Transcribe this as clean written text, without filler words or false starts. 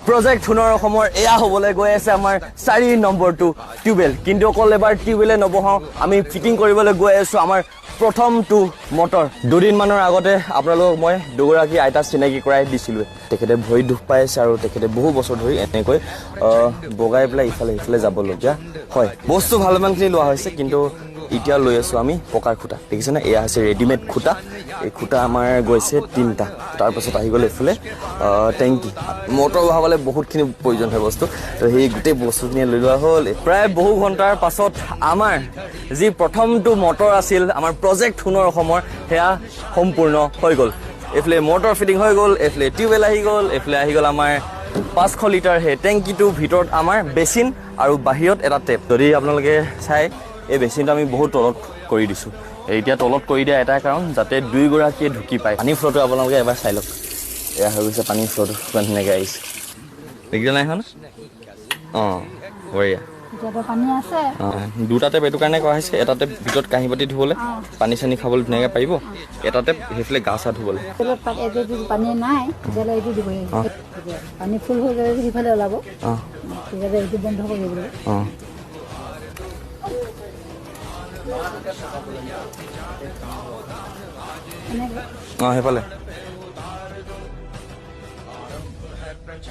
project সোণৰ অসমৰ এয়া হ'বলৈ গৈ আছে আমাৰ 4 নম্বৰটো টিউবেল কিন্তু অকল এবাৰ টিউবেলে নবহাওঁ আমি ফিটিং কৰিবলৈ গৈ আছোঁ আমাৰ প্ৰথমটো মটৰ দুদিনমানৰ আগতে আপোনালোকক মই দুগৰাকী আইতা চিনাকি কৰাই দিছিলোঁ তেখেতে ভৰি দুখ পাই আছে আৰু তেখেতে বহু বছৰ ধৰি এনেকৈ বগাই পেলাই ইফালে সিফালে যাবলগীয়া হয় বস্তু ভালমানখিনি লোৱা হৈছে কিন্তু এতিয়া লৈ আছোঁ আমি পকাৰ খুঁটা দেখিছেনে এয়া হৈছে ৰেডিমেড খুঁটা এই খুঁটা আমাৰ গৈছে 3টা তাৰপাছত আহি গ'ল এইফালে টেংকি মটৰ বহাবলৈ বহুতখিনি প্ৰয়োজন হয় বস্তু তো সেই গোটেই বস্তুখিনি লৈ লোৱা হ'ল প্ৰায় বহু ঘণ্টাৰ পাছত আমাৰ যি প্ৰথমটো মটৰ আছিল আমাৰ প্ৰজেক্ট সোণৰ অসমৰ সেয়া সম্পূৰ্ণ হৈ গ'ল এইফালে মটৰ ফিটিং হৈ গ'ল এইফালে টিউবেল আহি গ'ল এইফালে আহি গ'ল আমাৰ 500 লিটাৰ সেই টেংকিটোৰ ভিতৰত আমাৰ বেচিন আৰু বাহিৰত এটা টেপ যদি আপোনালোকে চাই এই বেচিনটো আমি বহুত তলত কৰি দিছোঁ এতিয়া তলত কৰি দিয়া এটাই কাৰণ যাতে দুইগৰাকীয়ে ঢুকি পায় পানী ফ্ল'টো আপোনালোকে এবাৰ চাই লওক এয়া হৈ গৈছে পানী ফ্ল'টো কিমান ধুনীয়াকৈ আহিছে দেখিছে নাই এখন অঁ বঢ়িয়া দুটা টেপ এইটো কাৰণে কৰা হৈছে এটা টেপ ভিতৰত কাঁহী বাতি ধুবলৈ পানী চানী খাবলৈ ধুনীয়াকৈ পাৰিব এটা টেপ সেইফালে গা চা ধুবলৈ পানী নাই পানী ফুল হৈ গ'লে সিফালে ওলাব অঁ এইটো বন্ধ কৰি দিব অঁ অঁ সেইফালে